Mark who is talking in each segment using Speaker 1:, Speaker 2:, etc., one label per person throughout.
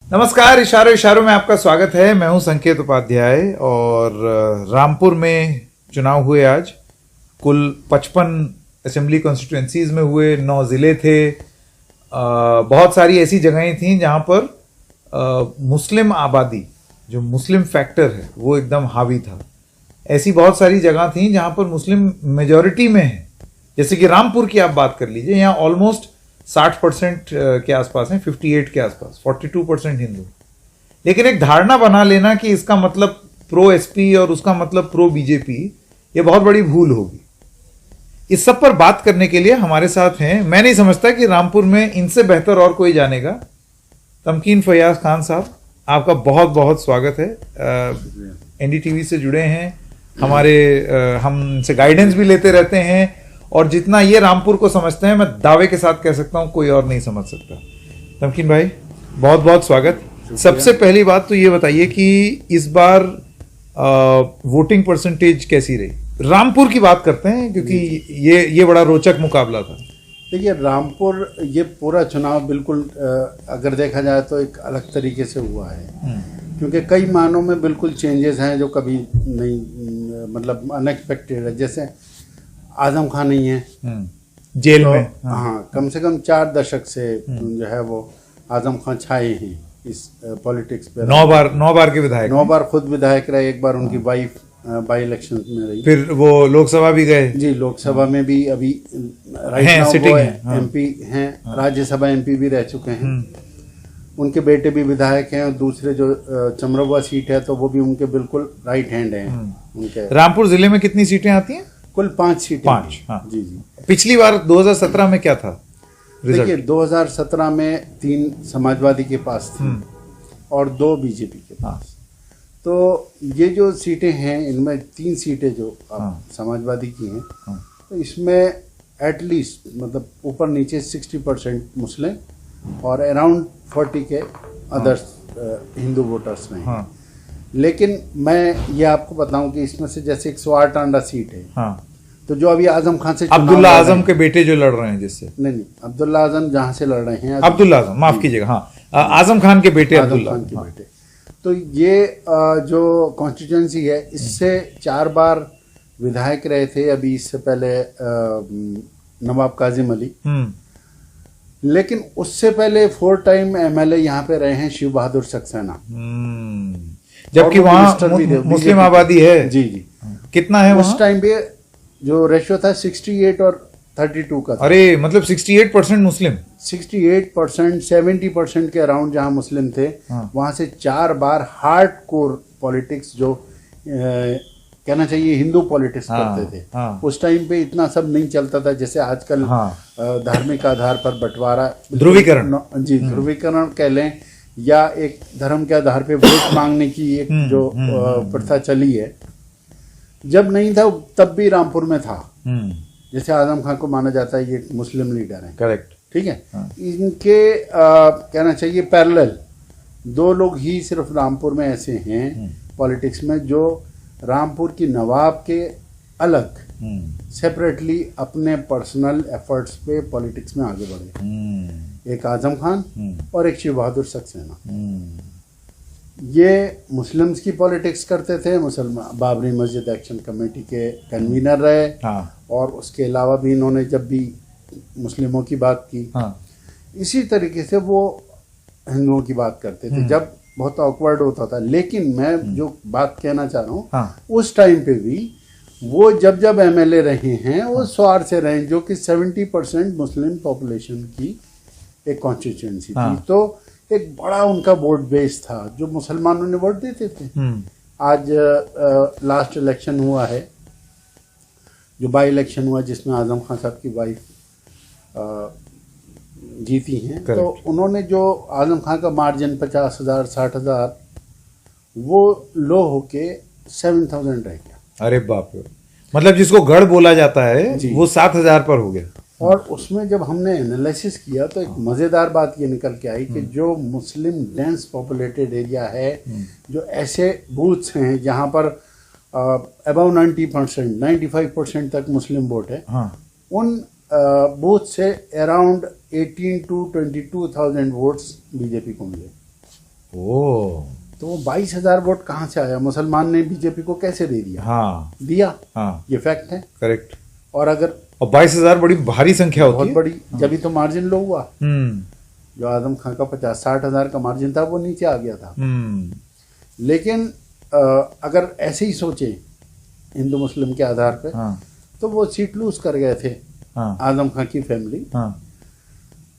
Speaker 1: नमस्कार, इशारों इशारों में आपका स्वागत है। मैं हूं संकेत उपाध्याय और रामपुर में चुनाव हुए आज। कुल 55 असेंबली कॉन्स्टिट्यूएंसीज में हुए, 9 जिले थे। बहुत सारी ऐसी जगहें थीं जहां पर मुस्लिम आबादी, जो मुस्लिम फैक्टर है, वो एकदम हावी था। ऐसी बहुत सारी जगह थीं जहां पर मुस्लिम मेजॉरिटी में है। जैसे कि रामपुर की आप बात कर लीजिए, यहाँ ऑलमोस्ट 60% के आसपास हैं, 58 के आसपास, 42% हिंदू। लेकिन एक धारणा बना लेना कि इसका मतलब प्रो एसपी और उसका मतलब प्रो बीजेपी, ये बहुत बड़ी भूल होगी। इस सब पर बात करने के लिए हमारे साथ हैं, मैं नहीं समझता कि रामपुर में इनसे बेहतर और कोई जानेगा, तमकीन फैयाज खान साहब, आपका बहुत बहुत स्वागत है। एनडीटीवी से जुड़े हैं हमारे, हम इनसे गाइडेंस भी लेते रहते हैं और जितना ये रामपुर को समझते हैं, मैं दावे के साथ कह सकता हूं कोई और नहीं समझ सकता। तमकीन भाई, बहुत बहुत स्वागत। सबसे पहली बात तो ये बताइए कि इस बार वोटिंग परसेंटेज कैसी रही? रामपुर की बात करते हैं क्योंकि ये बड़ा रोचक मुकाबला था।
Speaker 2: देखिए, रामपुर ये पूरा चुनाव बिल्कुल अगर देखा जाए तो एक अलग तरीके से हुआ है, क्योंकि कई मानों में बिल्कुल चेंजेस हैं जो कभी नहीं, मतलब अनएक्सपेक्टेड है। जैसे आजम खान नहीं है
Speaker 1: जेल
Speaker 2: तो,
Speaker 1: में।
Speaker 2: हाँ, कम से कम 4 दशक से जो है वो आजम खान छाए हैं इस पॉलिटिक्स पे।
Speaker 1: 9 बार के विधायक,
Speaker 2: 9 बार खुद विधायक रहे। एक बार उनकी वाइफ बाई इलेक्शन में रही,
Speaker 1: फिर वो लोकसभा भी गए।
Speaker 2: जी, लोकसभा में भी अभी
Speaker 1: सिटिंग है,
Speaker 2: एमपी हैं, राज्यसभा एमपी भी रह चुके हैं। उनके बेटे भी विधायक हैं और दूसरे जो चमरवा सीट है तो वो भी उनके बिल्कुल राइट हैंड हैं उनके।
Speaker 1: रामपुर जिले में कितनी सीटें आती हैं?
Speaker 2: कुल 5 सीटें।
Speaker 1: 5, हाँ।
Speaker 2: जी जी।
Speaker 1: पिछली बार 2017 में क्या था रिजल्ट?
Speaker 2: देखिए, 2017 में 3 समाजवादी के पास थी और 2 बीजेपी के पास। तो ये जो सीटें हैं, इनमें 3 सीटें जो समाजवादी की हैं, तो इसमें एटलीस्ट मतलब ऊपर नीचे 60% मुस्लिम और अराउंड 40 के अदर्स हिंदू वोटर्स में। लेकिन मैं ये आपको बताऊं कि इसमें से जैसे 108 आंडा सीट है, तो जो अभी आजम खान से
Speaker 1: अब्दुल्ला आजम के बेटे जो लड़ रहे हैं, जिससे
Speaker 2: नहीं, अब्दुल्ला आजम जहां से लड़ रहे हैं,
Speaker 1: अब्दुल्ला आजम, माफ कीजिएगा, हाँ, आजम खान के बेटे,
Speaker 2: आजम खान के बेटे। तो ये जो कॉन्स्टिट्यूएंसी है, इससे 4 बार विधायक रहे थे अभी इससे पहले नवाब काजिम अली, लेकिन उससे पहले 4 टाइम एमएलए यहाँ पे रहे हैं शिव बहादुर सक्सेना,
Speaker 1: जबकि वहाँ मुस्लिम आबादी है।
Speaker 2: जी जी।
Speaker 1: कितना है
Speaker 2: उस टाइम पे जो रेशियो था 68 और 32 का था।
Speaker 1: अरे मतलब 68% मुस्लिम,
Speaker 2: 68%, 70% के अराउंड जहां मुस्लिम थे, वहां से 4 बार हार्ड कोर पॉलिटिक्स जो कहना चाहिए हिंदू पॉलिटिक्स करते थे। उस टाइम पे इतना सब नहीं चलता था जैसे आजकल धार्मिक आधार पर बंटवारा,
Speaker 1: ध्रुवीकरण,
Speaker 2: जी, ध्रुवीकरण कह लें, या एक धर्म के आधार पे वोट मांगने की एक जो प्रथा चली है। जब नहीं था तब भी रामपुर में था। जैसे आजम खान को माना जाता है ये मुस्लिम लीडर हैं,
Speaker 1: करेक्ट,
Speaker 2: ठीक है। इनके कहना चाहिए पैरेलल 2 लोग ही सिर्फ रामपुर में ऐसे हैं पॉलिटिक्स में जो रामपुर की नवाब के अलग सेपरेटली अपने पर्सनल एफर्ट्स पे पॉलिटिक्स में आगे बढ़े। एक आजम खान और एक शिव बहादुर सक्सेना। ये मुस्लिम्स की पॉलिटिक्स करते थे, मुसलमान बाबरी मस्जिद एक्शन कमेटी के कन्वीनर रहे, और उसके अलावा भी इन्होंने जब भी मुस्लिमों की बात की, इसी तरीके से वो हिंदुओं की बात करते थे जब बहुत ऑकवर्ड होता था। लेकिन मैं जो बात कहना चाह रहा हूँ, उस टाइम पे भी वो जब एमएलए रहे हैं, वो स्वार से रहे, जो कि 70% मुस्लिम पॉपुलेशन की एक कॉन्स्टिट्यूएंसी थी। तो एक बड़ा उनका वोट बेस था जो मुसलमानों ने वोट देते थे। आज लास्ट इलेक्शन हुआ है, जो बाई इलेक्शन हुआ, जिसमें आजम खान साहब की वाइफ जीती हैं, तो उन्होंने जो आजम खान का मार्जिन 50,000 60,000 वो लो होके 7,000 रह गया।
Speaker 1: अरे बाप रे, मतलब जिसको गढ़ बोला जाता है वो 7,000 पर हो गया।
Speaker 2: और उसमें जब हमने एनालिसिस किया तो एक मज़ेदार बात ये निकल के आई कि जो मुस्लिम डेंस पॉपुलेटेड एरिया है, जो ऐसे बूथ्स हैं जहाँ पर अबव 90%, 95% तक मुस्लिम वोट है, उन बूथ से अराउंड 18 to 22,000 वोट्स बीजेपी को मिले।
Speaker 1: ओ,
Speaker 2: तो वो 22,000 वोट कहाँ से आया? मुसलमान ने बीजेपी को कैसे दे दिया?
Speaker 1: हाँ
Speaker 2: दिया,
Speaker 1: हाँ,
Speaker 2: ये फैक्ट है।
Speaker 1: करेक्ट।
Speaker 2: और अगर
Speaker 1: और 22,000 बड़ी भारी संख्या होती
Speaker 2: बहुत
Speaker 1: है।
Speaker 2: बड़ी, जब तो मार्जिन लो हुआ।
Speaker 1: हम्म
Speaker 2: जो आजम खान का 50-60 हजार का मार्जिन था वो नीचे आ गया था। लेकिन अगर ऐसे ही सोचे हिंदू मुस्लिम के आधार पर,
Speaker 1: हाँ
Speaker 2: तो वो सीट लूज कर गए थे
Speaker 1: हाँ
Speaker 2: आजम खान की फैमिली।
Speaker 1: हाँ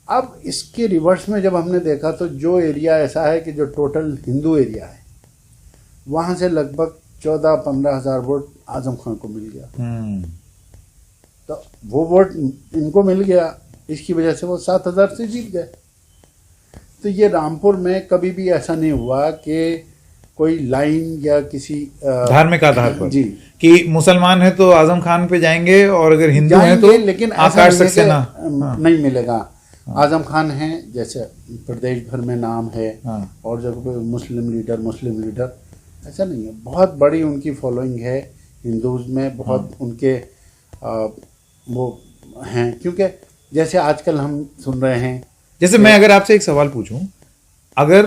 Speaker 2: अब इसके रिवर्स में जब हमने देखा तो जो एरिया ऐसा है कि जो टोटल हिंदू एरिया है, वहां से लगभग 14-15 हजार वोट आजम खान को मिल गया। तो वो वोट इनको मिल गया, इसकी वजह से वो 7,000 से जीत गए। तो ये रामपुर में कभी भी ऐसा नहीं हुआ कि कोई लाइन या किसी
Speaker 1: धार्मिक आधार पर
Speaker 2: जी
Speaker 1: कि मुसलमान है तो आजम खान पे जाएंगे और अगर हिंदू है तो
Speaker 2: लेकिन
Speaker 1: आकाश सक्सेना
Speaker 2: नहीं मिलेगा। आजम खान है, जैसे प्रदेश भर में नाम है, और जब मुस्लिम लीडर ऐसा नहीं है। बहुत बड़ी उनकी फॉलोइंग है हिंदूज में, बहुत उनके वो हैं। क्योंकि जैसे आजकल हम सुन रहे हैं,
Speaker 1: जैसे मैं अगर आपसे एक सवाल पूछूं, अगर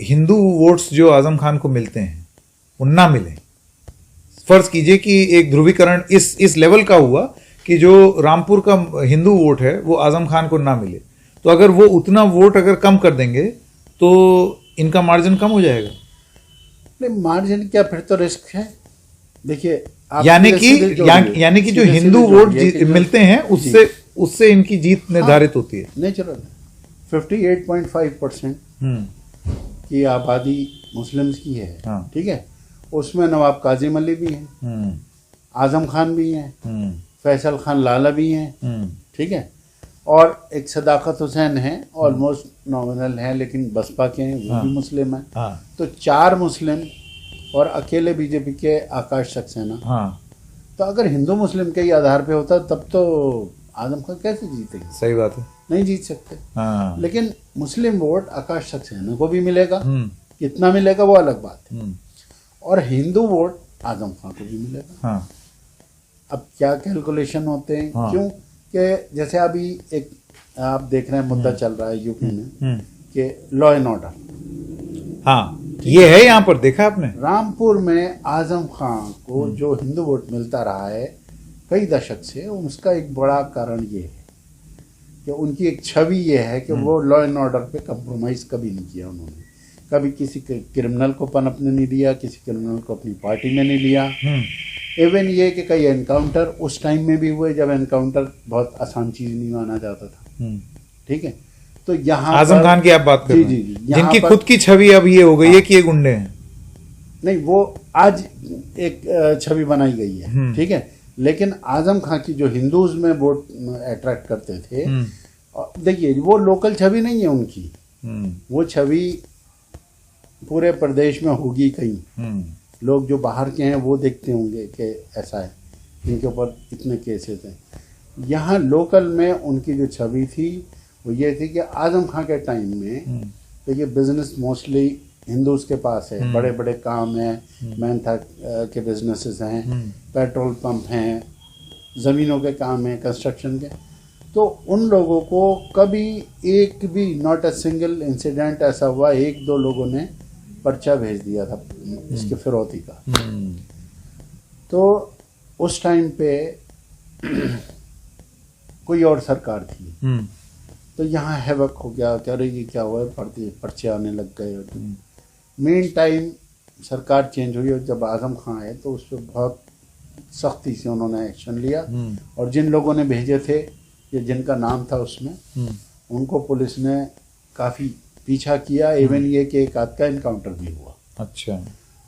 Speaker 1: हिंदू वोट्स जो आजम खान को मिलते हैं वो ना मिले, फर्ज कीजिए कि एक ध्रुवीकरण इस लेवल का हुआ कि जो रामपुर का हिंदू वोट है वो आजम खान को ना मिले, तो अगर वो उतना वोट अगर कम कर देंगे तो इनका मार्जिन कम हो जाएगा?
Speaker 2: नहीं, मार्जिन क्या, फिर तो रिस्क है। देखिए,
Speaker 1: यानी कि जो हिंदू वोट मिलते हैं उससे इनकी जीत निर्धारित होती है।
Speaker 2: नेचुरल 58.5% की आबादी मुस्लिम्स की है। ठीक है, उसमें नवाब काजिम अली भी हैं, आजम खान भी हैं, फैसल खान लाला भी हैं। ठीक है, और एक सदाकत हुसैन है, ऑलमोस्ट नॉमिनल है लेकिन बसपा के हैं, वो भी मुस्लिम है। तो 4 मुस्लिम और अकेले बीजेपी के आकाश सक्सेना। तो अगर हिंदू मुस्लिम के ही आधार पे होता तब तो आजम खान कैसे जीतेंगे?
Speaker 1: सही बात है,
Speaker 2: नहीं जीत सकते। लेकिन मुस्लिम वोट आकाश सक्सेना को भी मिलेगा, कितना मिलेगा वो अलग बात है, और हिंदू वोट आजम खान को भी मिलेगा। अब क्या कैलकुलेशन होते हैं, क्यों कि जैसे अभी एक आप देख रहे हैं मुद्दा चल रहा है यूपी में कि लॉ एंड ऑर्डर।
Speaker 1: हाँ, ये है यहाँ पर, देखा आपने
Speaker 2: रामपुर में आजम खान को जो हिंदू वोट मिलता रहा है कई दशक से, उसका एक बड़ा कारण ये है कि उनकी एक छवि ये है कि वो लॉ एंड ऑर्डर पे कंप्रोमाइज कभी नहीं किया उन्होंने। कभी किसी क्रिमिनल को पनपने नहीं दिया, किसी क्रिमिनल को अपनी पार्टी में नहीं लिया। इवन ये कि कई एनकाउंटर उस टाइम में भी हुए जब एनकाउंटर बहुत आसान चीज नहीं माना जाता था। ठीक है, तो यहाँ
Speaker 1: आजम खान की आप बात कर रहे हैं, जिनकी खुद की छवि अब ये हो गई है कि ये गुंडे हैं। नहीं, वो आज एक छवि बनाई गई है। ठीक है, लेकिन आजम खान की जो हिंदूज में वोट अट्रैक्ट करते थे, देखिए वो लोकल छवि नहीं है उनकी, वो छवि पूरे प्रदेश में होगी। कहीं लोग जो बाहर के हैं वो देखते होंगे कि ऐसा है, जिनके ऊपर इतने केसेस हैं। यहाँ लोकल में उनकी जो छवि थी वो ये थी कि आजम खान के टाइम में देखिए बिजनेस मोस्टली हिंदूज के पास है, बड़े बड़े काम हैं, मेहनता के बिजनेसेस हैं, पेट्रोल पंप हैं, ज़मीनों के काम हैं, कंस्ट्रक्शन के। तो उन लोगों को कभी एक भी नॉट अ सिंगल इंसिडेंट ऐसा हुआ 1-2 लोगों ने पर्चा भेज दिया था इसके फिरौती का। तो उस टाइम पे कोई और सरकार थी, तो यहाँ हैवक हो गया, कह रही ये क्या हुआ, पर्चे आने लग गए। मेन टाइम सरकार चेंज हुई और जब आजम खान आए तो उस पर बहुत सख्ती से उन्होंने एक्शन लिया, और जिन लोगों ने भेजे थे या जिनका नाम था उसमें, उनको पुलिस ने काफ़ी पीछा किया। इवन ये कि एक आध का इनकाउंटर भी हुआ। अच्छा,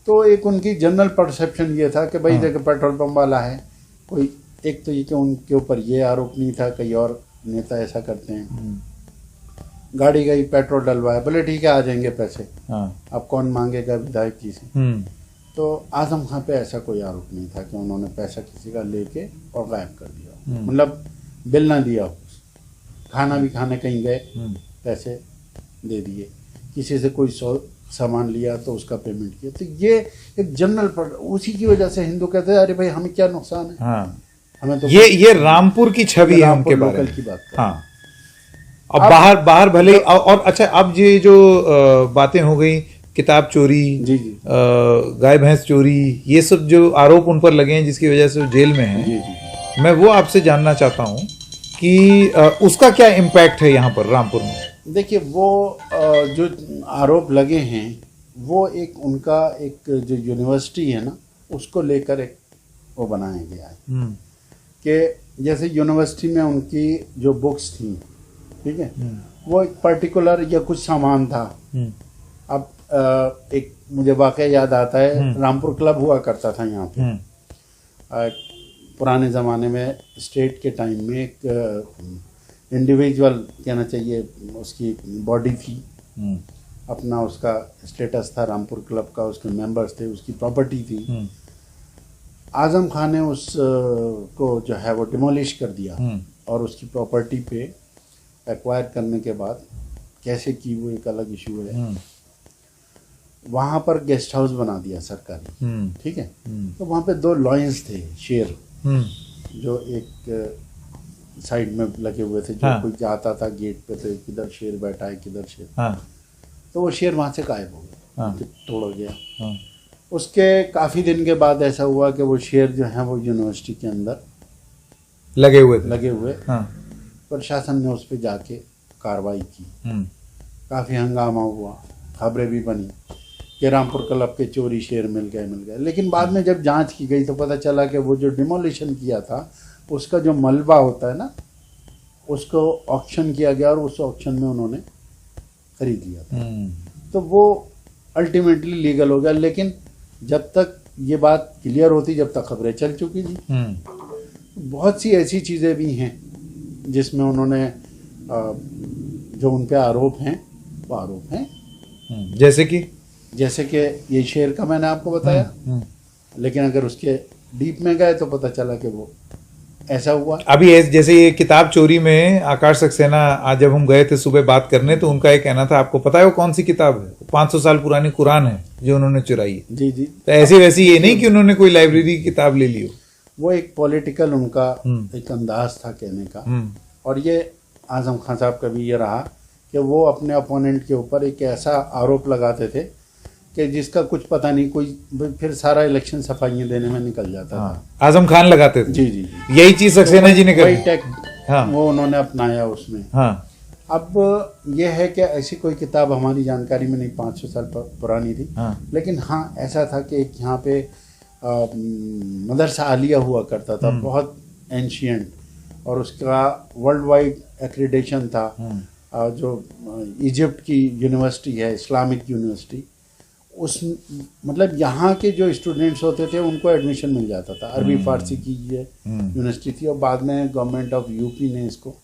Speaker 2: तो एक उनकी जनरल परसेप्शन ये था कि भाई देखो पेट्रोल पंप वाला है कोई, एक तो ये कि उनके ऊपर ये आरोप नहीं था, कई और नेता ऐसा करते हैं, गाड़ी गई पेट्रोल डलवाया, बोले ठीक है आ जाएंगे पैसे, अब कौन मांगेगा विधायक जी से। तो आजम खान पे ऐसा कोई आरोप नहीं था कि उन्होंने पैसा किसी का लेके और गायब कर दिया, मतलब बिल ना दिया, खाना भी खाने कहीं गए पैसे दे दिए, किसी से कोई सामान लिया तो उसका पेमेंट किया। तो ये एक जनरल पर, उसी की वजह से हिंदू कहते हैं अरे भाई हमें क्या नुकसान है। हमें तो
Speaker 1: ये रामपुर की छवि है उनके बारे में।
Speaker 2: की बात
Speaker 1: हाँ, अब बाहर भले और अच्छा, अब ये जो बातें हो गई, किताब चोरी,
Speaker 2: जी जी
Speaker 1: गाय भैंस चोरी, ये सब जो आरोप उन पर लगे हैं जिसकी वजह से वो जेल में हैं,
Speaker 2: जी जी
Speaker 1: मैं वो आपसे जानना चाहता हूँ कि उसका क्या इम्पैक्ट है यहाँ पर रामपुर में।
Speaker 2: देखिए, वो जो आरोप लगे हैं वो एक उनका एक जो यूनिवर्सिटी है ना, उसको लेकर एक वो बनाया गया है कि जैसे यूनिवर्सिटी में उनकी जो बुक्स थी, ठीक है, वो एक पर्टिकुलर या कुछ सामान था। अब एक मुझे वाकया याद आता है, रामपुर क्लब हुआ करता था यहाँ पे पुराने ज़माने में। स्टेट के टाइम में एक इंडिविजुअल कहना चाहिए, उसकी बॉडी थी, अपना उसका स्टेटस था रामपुर क्लब का, उसके मेंबर्स थे, उसकी प्रॉपर्टी थी। आजम खान ने उस को जो है वो डिमोलिश कर दिया और उसकी प्रॉपर्टी पे एक्वायर करने के बाद कैसे की वो एक अलग इशू है। वहाँ पर गेस्ट हाउस बना दिया सरकारी, ठीक है। तो वहाँ पे 2 लॉयंस थे, शेर, जो एक साइड में लगे हुए थे, जो कोई जाता था गेट पे तो किधर शेर बैठा है, किधर शेर। तो वो शेर वहाँ से गायब हो गया, तोड़ गया। उसके काफ़ी दिन के बाद ऐसा हुआ कि वो शेर जो है वो यूनिवर्सिटी के अंदर लगे हुए। प्रशासन ने उस पर जाके कार्रवाई की, काफ़ी हंगामा हुआ, खबरें भी बनी कि रामपुर क्लब के चोरी शेर मिल गए। लेकिन बाद में जब जांच की गई तो पता चला कि वो जो डिमोलिशन किया था उसका जो मलबा होता है ना, उसको ऑक्शन किया गया और उस ऑक्शन में उन्होंने खरीद लिया था। तो वो अल्टीमेटली लीगल हो गया। लेकिन जब तक ये बात क्लियर होती, जब तक खबरें चल चुकी थी। बहुत सी ऐसी चीज़ें भी हैं जिसमें उन्होंने जो उन पे आरोप हैं वो आरोप हैं, जैसे कि ये शेर का मैंने आपको बताया। लेकिन अगर उसके डीप में गए तो पता चला कि वो ऐसा हुआ।
Speaker 1: अभी जैसे ये किताब चोरी में आकाश सक्सेना, आज जब हम गए थे सुबह बात करने, तो उनका ये कहना था, आपको पता है वो कौन सी किताब है? 500 साल पुरानी कुरान है जो उन्होंने चुराई है।
Speaker 2: जी जी।
Speaker 1: तो ऐसी वैसी ये नहीं कि उन्होंने कोई लाइब्रेरी की किताब ले ली हो।
Speaker 2: वो एक पॉलिटिकल उनका एक अंदाज था कहने का। और ये आजम खान साहब का भी ये रहा कि वो अपने अपोनेंट के ऊपर एक ऐसा आरोप लगाते थे कि जिसका कुछ पता नहीं, कोई फिर सारा इलेक्शन सफाइयाँ देने में निकल जाता था।
Speaker 1: आजम खान लगाते थे।
Speaker 2: जी जी।
Speaker 1: यही चीज सक्सेना जी ने करी।
Speaker 2: वो उन्होंने अपनाया उसमें। अब यह है कि ऐसी कोई किताब हमारी जानकारी में नहीं 500 साल पुरानी थी। लेकिन हाँ, ऐसा था कि एक यहाँ पे मदरसा आलिया हुआ करता था, बहुत एंशियंट, और उसका वर्ल्ड वाइड एक्रीडेशन था। जो इजिप्ट की यूनिवर्सिटी है, इस्लामिक यूनिवर्सिटी, उस मतलब यहाँ के जो स्टूडेंट्स होते थे उनको एडमिशन मिल जाता था। अरबी फारसी की ये यूनिवर्सिटी थी और बाद में गवर्नमेंट ऑफ यूपी ने इसको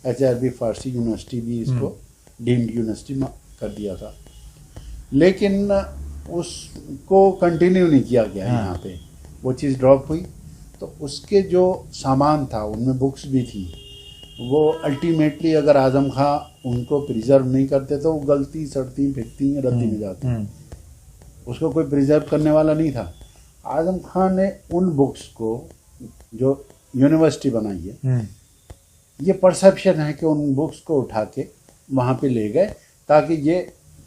Speaker 2: एच अरबी फारसी यूनिवर्सिटी भी इसको डीम्ड यूनिवर्सिटी में कर दिया था। लेकिन उसको कंटिन्यू नहीं किया गया यहाँ पे, वो चीज़ ड्रॉप हुई। तो उसके जो सामान था उनमें बुक्स भी थी, वो अल्टीमेटली अगर आजम खां उनको प्रिजर्व नहीं करते तो वो गलती सड़ती फिरती रद्दी में जाती। उसको कोई प्रिजर्व करने वाला नहीं था। आजम खान ने उन बुक्स को जो यूनिवर्सिटी बनाई है, ये परसेप्शन है कि उन बुक्स को उठा के वहाँ पे ले गए ताकि ये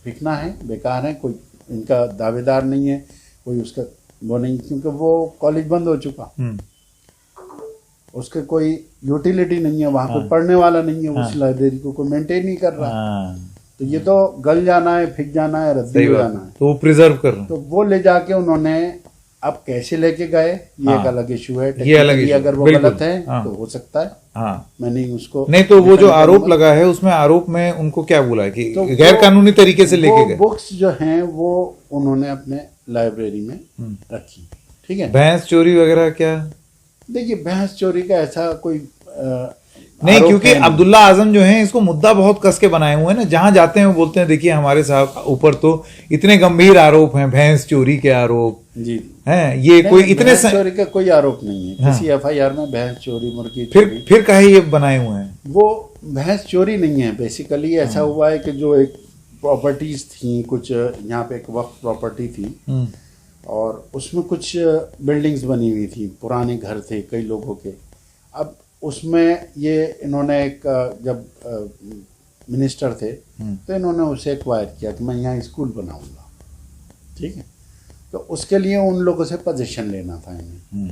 Speaker 2: बिकना है, बेकार है, कोई इनका दावेदार नहीं है, कोई उसका वो नहीं, क्योंकि वो कॉलेज बंद हो चुका, उसके कोई यूटिलिटी नहीं है, वहाँ कोई पढ़ने वाला नहीं है, उस लाइब्रेरी को कोई मेंटेन नहीं कर रहा। तो ये तो गल जाना है, फिक जाना है, रद्दी हो जाना है,
Speaker 1: तो वो प्रिजर्व कर रहे हैं।
Speaker 2: तो वो ले जाके उन्होंने अब कैसे लेके गए ये एक अलग इशू है।
Speaker 1: ये अलग इशू,
Speaker 2: अगर वो गलत है तो हो सकता है। मैं नहीं उसको
Speaker 1: नहीं, तो वो जो आरोप लगा है उसमें आरोप में उनको क्या बोला है कि तो गैर कानूनी तरीके से लेके गए।
Speaker 2: बुक्स जो हैं वो उन्होंने अपने लाइब्रेरी में रखी, ठीक है।
Speaker 1: भैंस चोरी वगैरह क्या? देखिए,
Speaker 2: भैंस चोरी का ऐसा कोई
Speaker 1: नहीं, क्योंकि अब्दुल्ला आजम जो है इसको मुद्दा बहुत कस के बनाए हुए हैं ना, जहां जाते हैं वो बोलते हैं देखिए हमारे साहब ऊपर तो इतने गंभीर आरोप हैं, भैंस चोरी के आरोप
Speaker 2: जी
Speaker 1: हैं, ये कोई इतने
Speaker 2: चोरी का कोई आरोप नहीं है। किसी एफआईआर में भैंस चोरी, मुर्गी
Speaker 1: चोरी फिर कहे ये बनाए हुए हैं।
Speaker 2: वो भैंस चोरी नहीं है। बेसिकली ऐसा हुआ है कि जो एक प्रॉपर्टीज थी, कुछ यहाँ पे एक वक्फ प्रॉपर्टी थी और उसमें कुछ बिल्डिंग्स बनी हुई थी, पुराने घर थे कई लोगों के। अब उसमें ये इन्होंने एक जब मिनिस्टर थे, तो इन्होंने उसे एक्वायर किया कि मैं यहाँ स्कूल बनाऊंगा, ठीक है। तो उसके लिए उन लोगों से पोजीशन लेना था इन्हें।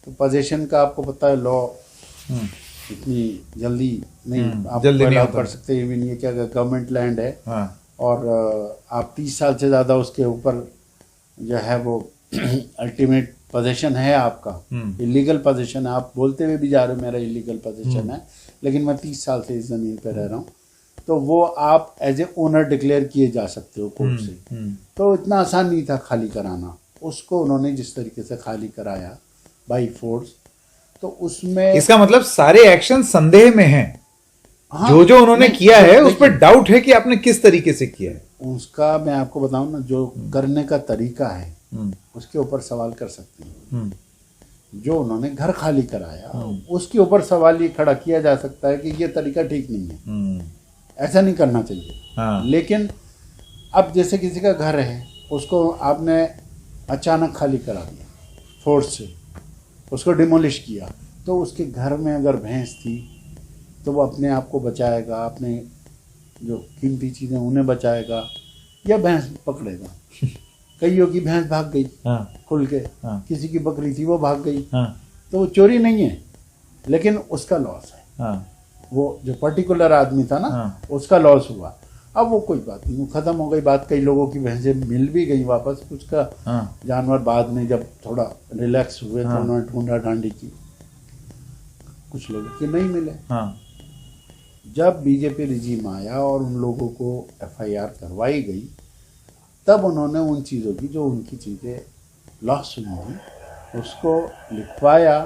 Speaker 2: तो पोजीशन का आपको पता है, लॉ इतनी जल्दी नहीं आप अलाउ कर सकते, ये भी नहीं है कि अगर गवर्नमेंट लैंड है और आप 30 साल से ज़्यादा उसके ऊपर जो है वो अल्टीमेट पोजीशन है आपका, इलीगल पोजीशन है, आप बोलते हुए भी जा रहे हो मेरा इलीगल पोजीशन है, लेकिन मैं 30 साल से इस ज़मीन पे रह रहा हूँ, तो वो आप एज ए ओनर डिक्लेयर किए जा सकते हो कोर्ट से। तो इतना आसान नहीं था खाली कराना, उसको उन्होंने जिस तरीके से खाली कराया बाई फोर्स, तो उसमें
Speaker 1: इसका मतलब सारे एक्शन संदेह में हैं।
Speaker 2: हाँ,
Speaker 1: जो उन्होंने किया है उस पर डाउट है कि आपने किस तरीके से किया है।
Speaker 2: उसका मैं आपको बताऊं ना, जो करने का तरीका है उसके ऊपर सवाल कर सकते हैं। जो उन्होंने घर खाली कराया उसके ऊपर सवाल ये खड़ा किया जा सकता है कि ये तरीका ठीक नहीं है, ऐसा नहीं करना चाहिए।
Speaker 1: हाँ।
Speaker 2: लेकिन अब जैसे किसी का घर है, उसको आपने अचानक खाली करा दिया फोर्स से, उसको डिमोलिश किया, तो उसके घर में अगर भैंस थी तो वो अपने आप को बचाएगा, अपने जो कीमती चीज़ें उन्हें बचाएगा या भैंस पकड़ेगा। कईयों की भैंस भाग गई खुल के, किसी की बकरी थी वो भाग गई, तो वो चोरी नहीं है लेकिन उसका लॉस है। वो जो पर्टिकुलर आदमी था ना उसका लॉस हुआ। अब वो कोई बात नहीं, वो खत्म हो गई बात। कई लोगों की भैंसें मिल भी गई वापस, कुछ का जानवर बाद में जब थोड़ा रिलैक्स हुए तो उन्होंने ढूंढा ढांडी की, कुछ लोगों के नहीं मिले। जब बीजेपी रिजीम आया और उन लोगों को FIR करवाई गई, तब उन्होंने उन चीज़ों की, जो उनकी चीज़ें लॉस हुई थी, उसको लिखवाया।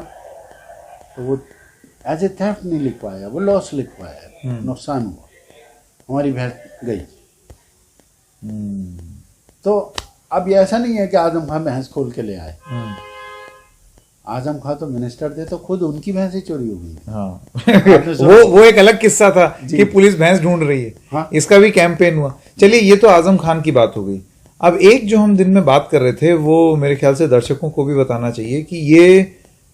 Speaker 2: तो वो एज ए थेफ्ट नहीं लिखवाया, वो लॉस लिखवाया, नुकसान हुआ, हमारी भैंस गई। तो अब ये ऐसा नहीं है कि आजम खान भैंस खोल के ले आए। आजम खान तो मिनिस्टर थे, तो खुद उनकी भैंस ही चोरी हो गई।
Speaker 1: हाँ। वो एक अलग किस्सा था कि पुलिस भैंस ढूंढ रही है। हाँ? इसका भी कैंपेन हुआ। चलिए, ये तो आजम खान की बात हो गई। अब एक जो हम दिन में बात कर रहे थे, वो मेरे ख्याल से दर्शकों को भी बताना चाहिए कि ये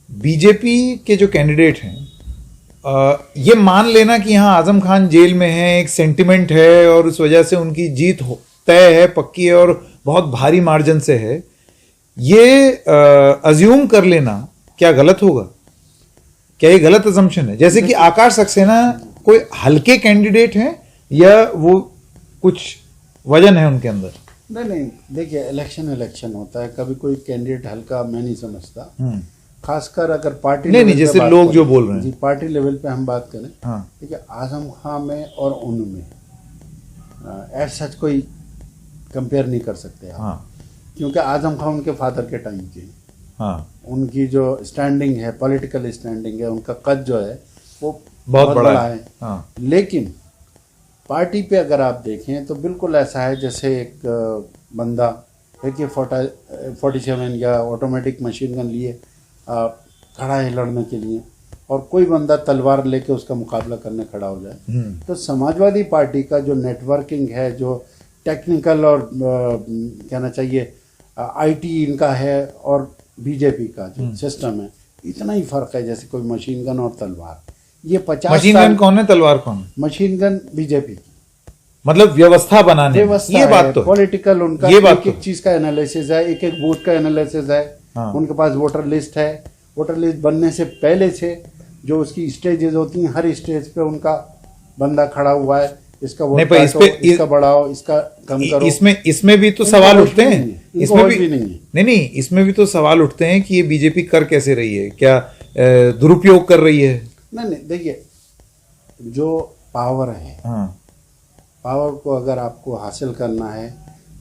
Speaker 1: बीजेपी के जो कैंडिडेट हैं, ये मान लेना कि यहाँ आजम खान जेल में है, एक सेंटिमेंट है और उस वजह से उनकी जीत तय है, पक्की है और बहुत भारी मार्जिन से है, ये अज्यूम कर लेना क्या गलत होगा? क्या ये गलत अजम्पशन है? जैसे कि आकाश सक्सेना कोई हल्के कैंडिडेट हैं या वो कुछ वजन है उनके अंदर?
Speaker 2: नहीं, देखिए, इलेक्शन होता है, कभी कोई कैंडिडेट हल्का मैं नहीं समझता। खासकर अगर पार्टी
Speaker 1: नहीं, जैसे लोग जो बोल रहे हैं
Speaker 2: जी, पार्टी लेवल पे हम बात करें, ठीक है, आजम खान में और उनमें ऐसा कोई कंपेयर नहीं कर सकते आप। क्योंकि आजम खान उनके फादर के टाइम के, उनकी जो स्टैंडिंग है, पॉलिटिकल स्टैंडिंग है, उनका कद जो है वो बहुत बड़ा है। लेकिन पार्टी पे अगर आप देखें तो बिल्कुल ऐसा है जैसे एक बंदा AK-47 या ऑटोमेटिक मशीन गन लिए खड़ा है लड़ने के लिए, और कोई बंदा तलवार लेके उसका मुकाबला करने खड़ा हो जाए। तो समाजवादी पार्टी का जो नेटवर्किंग है, जो टेक्निकल और कहना चाहिए IT इनका है, और बीजेपी का जो सिस्टम है, इतना ही फर्क है जैसे कोई मशीन गन और तलवार। ये 50
Speaker 1: मशीन गन कौन है, तलवार कौन है?
Speaker 2: मशीन गन बीजेपी की,
Speaker 1: मतलब व्यवस्था बनाने, ये बात तो
Speaker 2: पॉलिटिकल उनका एक चीज का एनालिसिस है, एक बूथ का एनालिसिस है। उनके पास वोटर लिस्ट है, वोटर लिस्ट बनने से पहले से जो उसकी स्टेजेस होती हैं, हर स्टेज पे उनका बंदा खड़ा हुआ है, इसका वोट काटो, इसका बढ़ाओ, इसका कम करो।
Speaker 1: इसमें भी तो सवाल उठते हैं, इसमें भी नहीं, इसमें भी तो सवाल उठते हैं कि ये बीजेपी कर कैसे रही है, क्या दुरुपयोग कर रही है?
Speaker 2: नहीं, देखिए, जो पावर है, पावर को अगर आपको हासिल करना है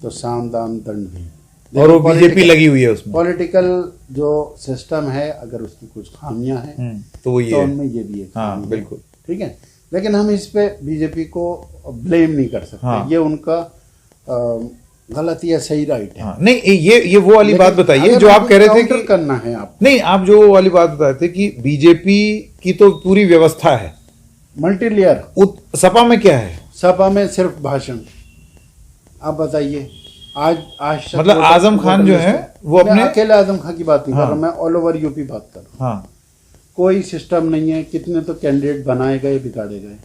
Speaker 2: तो साम दाम दंड भी,
Speaker 1: और वो बीजेपी लगी हुई है उसमें।
Speaker 2: पॉलिटिकल जो सिस्टम है, अगर उसकी कुछ खामियां हैं तो उनमें ये भी है।
Speaker 1: बिल्कुल
Speaker 2: ठीक है, लेकिन हम इस पे बीजेपी को ब्लेम नहीं कर सकते। ये उनका गलत या सही राइट है।
Speaker 1: नहीं, ये वो वाली बात बताइए जो आप कह रहे थे कि
Speaker 2: करना है आप।
Speaker 1: नहीं, आप जो वाली बात बता रहे थे कि बीजेपी की तो पूरी व्यवस्था है,
Speaker 2: मल्टी लेयर।
Speaker 1: सपा में क्या है?
Speaker 2: सपा में सिर्फ भाषण। आप बताइए, आज
Speaker 1: मतलब आजम खान जो है वो अपने
Speaker 2: अकेले आजम खान की बात नहीं कर रहा, मैं ऑल ओवर यूपी बात कर रहा हूँ। कोई सिस्टम नहीं है, कितने तो कैंडिडेट बनाए गए, बिगाड़े गए।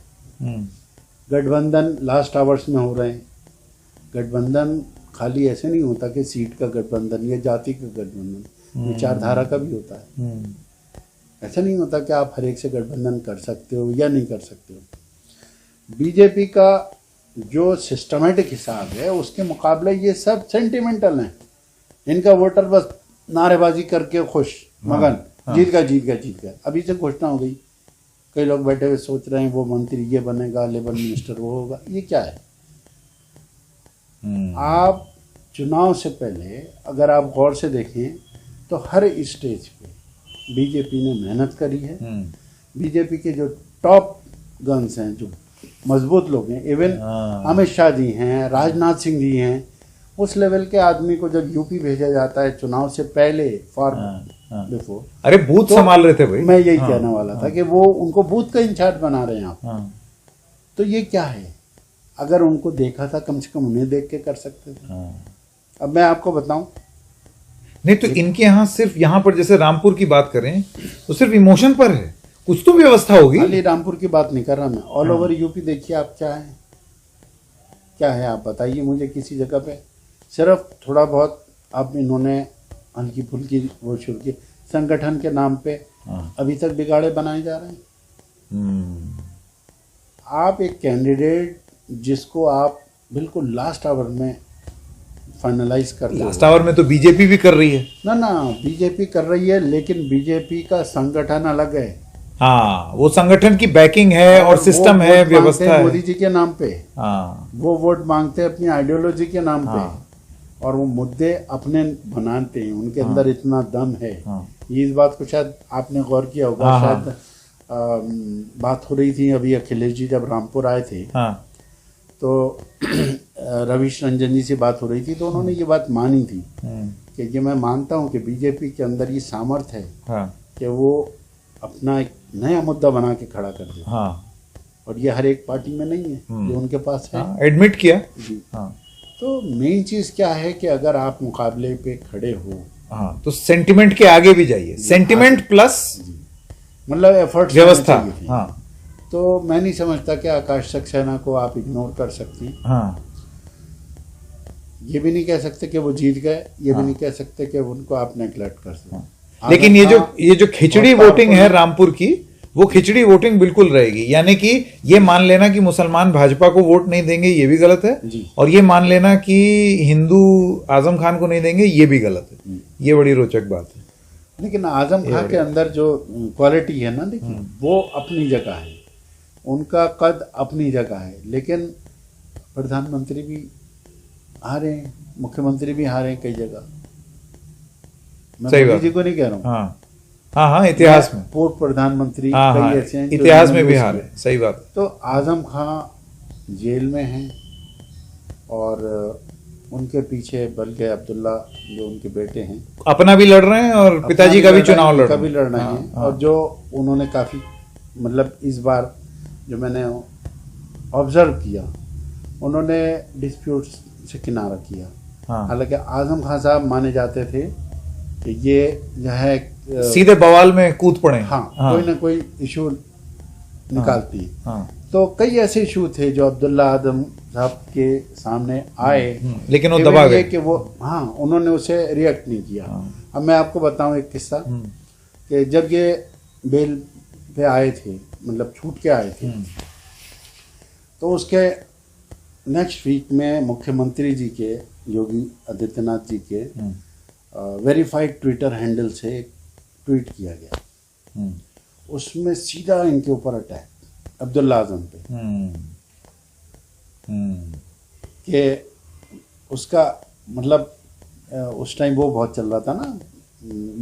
Speaker 2: गठबंधन लास्ट आवर्स में हो रहे हैं। गठबंधन खाली ऐसे नहीं होता कि सीट का गठबंधन या जाति का गठबंधन, विचारधारा का भी होता है। ऐसा नहीं होता कि आप हर एक से गठबंधन कर सकते हो या नहीं कर सकते हो। बीजेपी का जो सिस्टमेटिक हिसाब है उसके मुकाबले ये सब सेंटिमेंटल हैं। इनका वोटर बस नारेबाजी करके खुश मगन, जीत गया। अभी से घोषणा हो गई, कई लोग बैठे हुए सोच रहे हैं वो मंत्री ये बनेगा, लेबर मिनिस्टर वो होगा। ये क्या है? आप चुनाव से पहले अगर आप गौर से देखें तो हर स्टेज पे बीजेपी ने मेहनत करी है। बीजेपी के जो टॉप गन्स हैं, जो मजबूत लोग हैं, इवन अमित शाह जी हैं, राजनाथ सिंह जी हैं, उस लेवल के आदमी को जब यूपी भेजा जाता है चुनाव से पहले फॉर बिफोर,
Speaker 1: अरे बूथ तो संभाल रहे थे भाई।
Speaker 2: मैं यही कहने वाला था कि वो उनको बूथ का इंचार्ज बना रहे हैं आप। तो ये क्या है? अगर उनको देखा था कम से कम उन्हें देख के कर सकते थे। अब मैं आपको बताऊं,
Speaker 1: नहीं तो इनके यहाँ सिर्फ यहाँ पर जैसे रामपुर की बात करें तो सिर्फ इमोशन पर है, कुछ तो व्यवस्था होगी।
Speaker 2: खाली रामपुर की बात नहीं कर रहा मैं, ऑल ओवर यूपी देखिए आप क्या है आप बताइए मुझे। किसी जगह पे सिर्फ थोड़ा बहुत अब इन्होंने हल्की फुल्की वो शुरू की, संगठन के नाम पे अभी तक बिगाड़े बनाए जा रहे हैं। आप एक कैंडिडेट जिसको आप बिल्कुल लास्ट आवर में फाइनलाइज कर दो।
Speaker 1: लास्ट आवर में तो बीजेपी भी कर रही है
Speaker 2: ना बीजेपी कर रही है, लेकिन बीजेपी का संगठन अलग है।
Speaker 1: हाँ, वो संगठन की बैकिंग है और सिस्टम है, व्यवस्था है।
Speaker 2: मोदी जी के नाम पे वो वोट मांगते हैं अपनी आइडियोलॉजी के नाम पे, और वो मुद्दे अपने बनाते हैं। उनके अंदर इतना दम है। ये इस बात को शायद आपने गौर किया होगा, शायद बात हो रही थी अभी अखिलेश जी जब रामपुर आए थे, तो रवीश रंजन जी से बात हो रही थी, तो उन्होंने ये बात मानी थी कि ये मैं मानता हूँ कि बीजेपी के अंदर ये सामर्थ्य है कि वो अपना एक नया मुद्दा बना के खड़ा कर दे। और ये हर एक पार्टी में नहीं है जो उनके पास है।
Speaker 1: एडमिट किया
Speaker 2: जी। तो मेन चीज क्या है कि अगर आप मुकाबले पे खड़े हो,
Speaker 1: तो सेंटिमेंट के आगे भी जाइए, सेंटिमेंट प्लस
Speaker 2: मतलब एफर्ट
Speaker 1: व्यवस्था।
Speaker 2: तो मैं नहीं समझता कि आकाश सक्सेना को आप इग्नोर कर सकती। ये भी नहीं कह सकते कि वो जीत गए, ये भी नहीं कह सकते कि उनको आप नेग्लेक्ट कर सकते।
Speaker 1: लेकिन ये जो खिचड़ी वोटिंग है रामपुर की, वो खिचड़ी वोटिंग बिल्कुल रहेगी। यानी कि ये मान लेना कि मुसलमान भाजपा को वोट नहीं देंगे, ये भी गलत है, और ये मान लेना कि हिंदू आजम खान को नहीं देंगे, ये भी गलत है। ये बड़ी रोचक बात है।
Speaker 2: लेकिन आजम खान के अंदर जो क्वालिटी है ना, देखिए वो अपनी जगह है, उनका कद अपनी जगह है। लेकिन प्रधानमंत्री भी हारे हैं, मुख्यमंत्री भी हारे हैं कई जगह। मैं मोदी जी को नहीं कह रहा हूँ।
Speaker 1: हाँ, इतिहास में
Speaker 2: पूर्व प्रधानमंत्री कई ऐसे हैं
Speaker 1: इतिहास में भी हारे। सही बात।
Speaker 2: तो आजम खान जेल में हैं और उनके पीछे बल्कि अब्दुल्ला जो उनके बेटे हैं
Speaker 1: अपना भी लड़ रहे हैं और पिताजी का भी चुनाव लड़
Speaker 2: रहे हैं। और जो उन्होंने काफी मतलब इस बार जो मैंने ऑब्जर्व किया, उन्होंने डिस्प्यूट से किनारा किया। हालांकि आजम खान साहब माने जाते थे कि ये जो है
Speaker 1: सीधे बवाल में कूद पड़े।
Speaker 2: कोई ना कोई इशू निकालती है। तो कई ऐसे इशू थे जो अब्दुल्ला आजम साहब के सामने आए,
Speaker 1: लेकिन वो दबा गए
Speaker 2: कि वो उन्होंने उसे रिएक्ट नहीं किया। अब मैं आपको बताऊं एक किस्सा कि जब ये बेल पे आए थे, मतलब छूट के आए थे, तो उसके नेक्स्ट वीक में मुख्यमंत्री जी के, योगी आदित्यनाथ जी के वेरीफाइड ट्विटर हैंडल से एक ट्वीट किया गया। उसमें सीधा इनके ऊपर अटैक अब्दुल्ला आजम पे कि उसका मतलब उस टाइम वो बहुत चल रहा था ना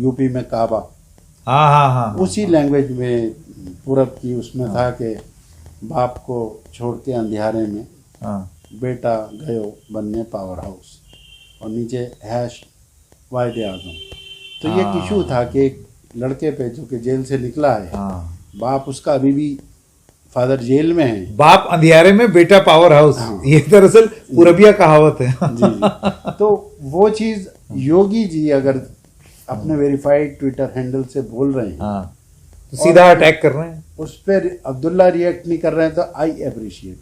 Speaker 2: यूपी में काबा। उसी लैंग्वेज में पूरब की उसमें था कि बाप को छोड़ के अंधियारे में बेटा गयो बनने पावर हाउस, और नीचे हैश वायदे आजम। तो ये इशू था कि एक लड़के पे जो कि जेल से निकला है, बाप उसका अभी भी फादर जेल में है,
Speaker 1: बाप अंधियारे में बेटा पावर हाउस। ये दरअसल पूरबिया कहावत है।
Speaker 2: जी। तो वो चीज योगी जी अगर अपने वेरीफाइड ट्विटर हैंडल से बोल रहे हैं
Speaker 1: तो सीधा अटैक कर रहे हैं,
Speaker 2: उस पर अब्दुल्ला रिएक्ट नहीं कर रहे हैं, तो आई अप्रिशिएट।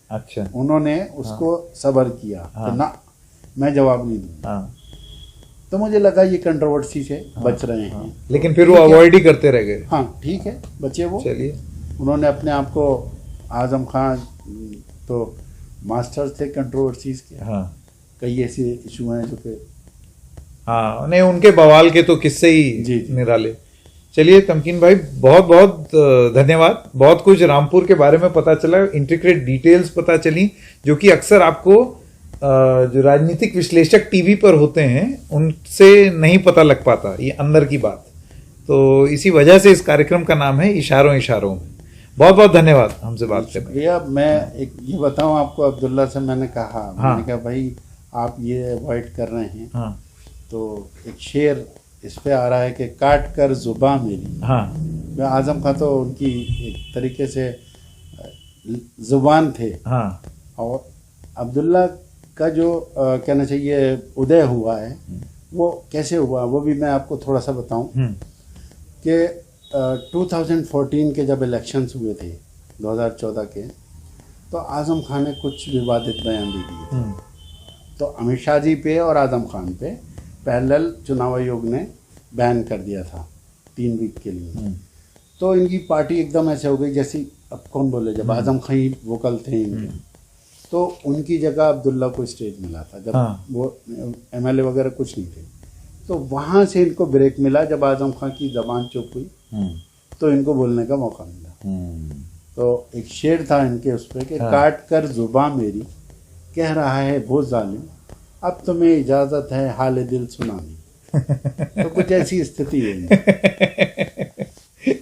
Speaker 1: अच्छा।
Speaker 2: उन्होंने उसको सबर किया कि ना मैं जवाब नहीं दूंगा।
Speaker 1: हाँ।
Speaker 2: तो मुझे लगा ये कंट्रोवर्सी से बच रहे हैं।
Speaker 1: लेकिन फिर वो अवॉइड ही करते रह गए।
Speaker 2: हाँ ठीक है, बचे वो।
Speaker 1: चलिए।
Speaker 2: उन्होंने अपने आप को, आजम खान तो मास्टर थे कंट्रोवर्सीज के।
Speaker 1: हाँ।
Speaker 2: कई ऐसे इशू हैं जो कि
Speaker 1: हाँ, नहीं उनके बवाल के तो किस्से ही
Speaker 2: जी।
Speaker 1: निराले। चलिए तमकीन भाई, बहुत बहुत धन्यवाद। बहुत कुछ रामपुर के बारे में पता चला, इंट्रिकेट डिटेल्स पता चली, जो कि अक्सर आपको जो राजनीतिक विश्लेषक टीवी पर होते हैं उनसे नहीं पता लग पाता, ये अंदर की बात। तो इसी वजह से इस कार्यक्रम का नाम है इशारों इशारों में। बहुत बहुत धन्यवाद हमसे बात करने के लिए।
Speaker 2: भैया मैं एक ये बताऊं आपको, अब्दुल्ला से मैंने कहा, मैंने कहा भाई आप ये अवॉइड कर रहे हैं।
Speaker 1: हाँ।
Speaker 2: तो एक शेर इस पे आ रहा है कि काट कर जुबान मेरी।
Speaker 1: हाँ।
Speaker 2: मैं आजम खान तो उनकी एक तरीके से जुबान थे।
Speaker 1: हाँ।
Speaker 2: और अब्दुल्ला का जो कहना चाहिए उदय हुआ है, वो कैसे हुआ वो भी मैं आपको थोड़ा सा बताऊं कि 2014 के जब इलेक्शंस हुए थे 2014 के, तो आजम खान ने कुछ विवादित बयान दे दिए थे। तो अमित शाह जी पे और आजम खान पे पैरेलल चुनाव आयोग ने बैन कर दिया था 3 वीक के लिए। तो इनकी पार्टी एकदम ऐसे हो गई जैसी, अब कौन बोले, जब आजम खान ही वोकल थे इनके, तो उनकी जगह अब्दुल्ला को स्टेज मिला था जब वो एमएलए वगैरह कुछ नहीं थे। तो वहाँ से इनको ब्रेक मिला जब आजम खान की जबान चुप हुई, तो इनको बोलने का मौका मिला। तो एक शेर था इनके उस पर कि काट कर जुबां मेरी कह रहा है वो जालिम, अब तुम्हें इजाजत है हाल दिल सुनानी। तो कुछ ऐसी स्थिति है।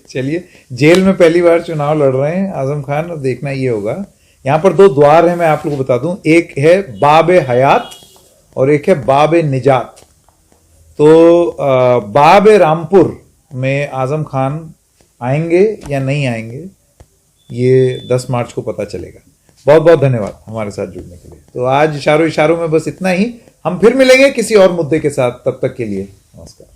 Speaker 1: चलिए, जेल में पहली बार चुनाव लड़ रहे हैं आजम खान, और देखना ये होगा। यहाँ पर 2 द्वार हैं, मैं आप लोगों को बता दूं, एक है बाब हयात और एक है बाब निजात। तो बाब रामपुर में आजम खान आएंगे या नहीं आएंगे, ये 10 मार्च को पता चलेगा। बहुत बहुत धन्यवाद हमारे साथ जुड़ने के लिए। तो आज इशारों इशारों में बस इतना ही। हम फिर मिलेंगे किसी और मुद्दे के साथ, तब तक के लिए नमस्कार।